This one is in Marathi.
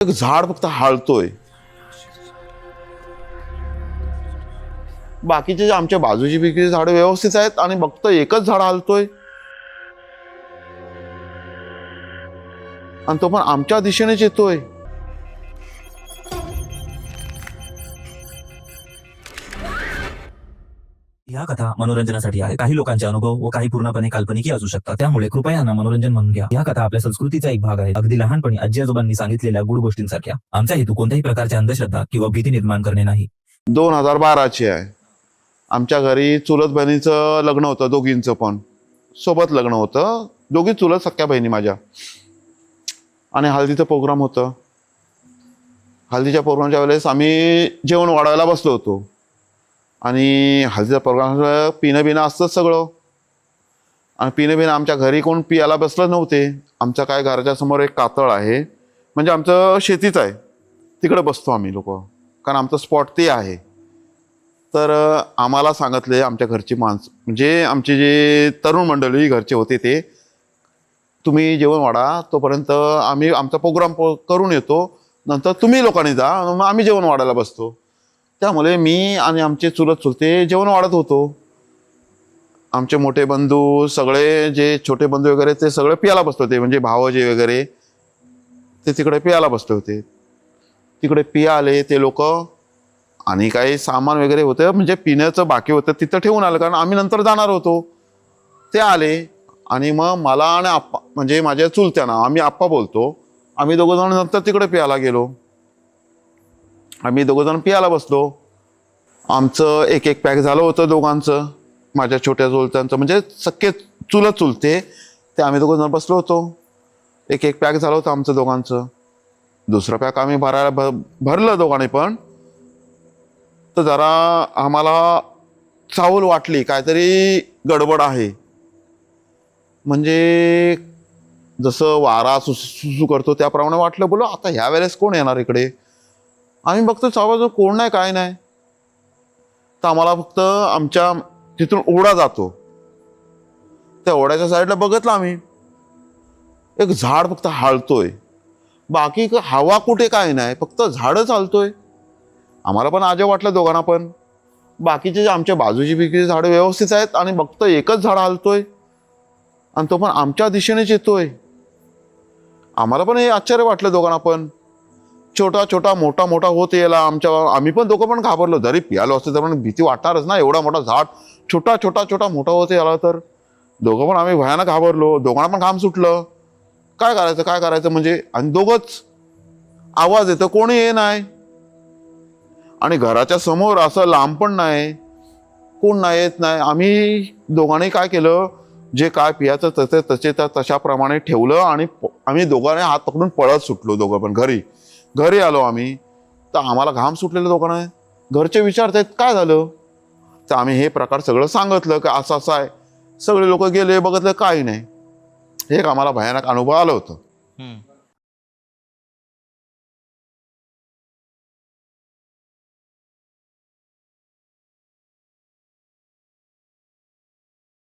एक झाड फक्त हालतोय. बाकीचे जे आमच्या बाजूची बिकीची झाडं व्यवस्थित आहेत आणि फक्त एकच झाड हालतोय आणि तो पण आमच्या दिशेनेच येतोय. या कथा मनोरंजनासाठी आहे. काही लोकांचे अनुभव व काही पूर्णपणे काल्पनिक असू शकतात. त्यामुळे कृपया यांना मनोरंजन म्हणून घ्या. या कथा आपल्या संस्कृतीचा एक भाग आहे. अगदी लहानपणी आजी आजोबांनी सांगितलेल्या गुड गोष्टींसारख्या. आमचा हेतू कोणत्याही प्रकारच्या अंधश्रद्धा किंवा भीती निर्माण करणे नाही. 2012ची आहे. आमच्या घरी चुलत बहिणीचं लग्न होतं, दोघींचं पण सोबत लग्न होतं. दोघी चुलत सख्या बहिणी माझ्या. आणि हळदीचं प्रोग्राम होतं. हळदीच्या प्रोग्रामच्या वेळेस आम्ही जेवण वाढवायला बसलो होतो आणि हळदीचा प्रोग्राम पिणं बिणं असतं सगळं. आणि पिणं बिणं आमच्या घरी कोण पियाला बसलं नव्हते. आमच्या काय घराच्या समोर एक कातळ आहे, म्हणजे आमचं शेतीच आहे, तिकडे बसतो आम्ही लोक, कारण आमचं स्पॉट ते आहे. तर आम्हाला सांगितले आमच्या घरची माणसं, म्हणजे आमचे जे तरुण मंडळी घरचे होते ते, तुम्ही जेवण वाढा, तोपर्यंत आम्ही आमचा प्रोग्राम करून येतो, नंतर तुम्ही लोकांनी जा, मग आम्ही जेवण वाढायला बसतो. त्यामुळे मी आणि आमचे चुलत चुलते जेवण वाढत होतो. आमचे मोठे बंधू सगळे, जे छोटे बंधू वगैरे, ते सगळे पियाला बसले होते, म्हणजे भावजे वगैरे ते तिकडे पियाला बसले होते. तिकडे पिया आले ते लोक, आणि काही सामान वगैरे होतं, म्हणजे पिण्याचं बाकी होतं, तिथं ठेवून आलं, कारण आम्ही नंतर जाणार होतो. ते आले आणि मग मला आणि आप्पा, म्हणजे माझ्या चुलत्यांना आम्ही आप्पा बोलतो, आम्ही दोघं जण नंतर तिकडे पियाला गेलो. आम्ही दोघं जण पियाला बसलो. आमचं एक एक पॅक झालं होतं दोघांचं, माझ्या छोट्या चुलत्यांचं, म्हणजे सख्खे चुलत चुलते ते, आम्ही दोघं जण बसलो होतो. एक एक पॅक झालं होतं आमचं दोघांचं. दुसरं पॅक आम्ही भरलं दोघांनी पण. तर जरा आम्हाला चाहूल वाटली, काहीतरी गडबड आहे. म्हणजे जसं वारा सुसू करतो त्याप्रमाणे वाटलं, बोलो आता ह्या वेळेस कोण येणार इकडे. आम्ही बघतो चावबाजू कोण नाही, काय नाही. तर आम्हाला फक्त आमच्या तिथून ओढा जातो, त्या ओढ्याच्या साईडला बघितलं आम्ही, एक झाड फक्त हालतोय. बाकी हवा कुठे काय नाही, फक्त झाडच हालतोय. आम्हाला पण अजब वाटलं दोघांना पण. बाकीचे जे आमच्या बाजूची बिकीची झाडं व्यवस्थित आहेत आणि फक्त एकच झाड हालतोय आणि तो पण आमच्या दिशेनेच येतोय. आम्हाला पण हे आश्चर्य वाटलं दोघांना पण. छोटा छोटा मोठा मोठा होत यायला आम्ही पण दोघं पण घाबरलो. जरी पियालो असतो तर पण भीती वाटणारच ना, एवढा मोठा झाड छोटा छोटा छोटा मोठा होत यायला. तर दोघं पण आम्ही भयानक घाबरलो. दोघांना पण घाम सुटलं. काय करायचं काय करायचं म्हणजे. आणि दोघंच आवाज येतो, कोणी ये नाही, आणि घराच्या समोर असं लांब पण नाही, कोण नाही येत नाही. आम्ही दोघांनी काय केलं, जे काय पियाचं तसे तशाप्रमाणे ठेवलं आणि आम्ही दोघांनी हात पकडून पळत सुटलो. दोघं पण घरी आलो आम्ही. तर आम्हाला घाम सुटलेलं दोघांना. घरचे विचारतायत काय झालं. तर आम्ही हे प्रकार सगळं सांगितलं की असं असं आहे. सगळे लोक गेले, बघितलं काही नाही. हे एक आम्हाला भयानक अनुभव आलं होतं.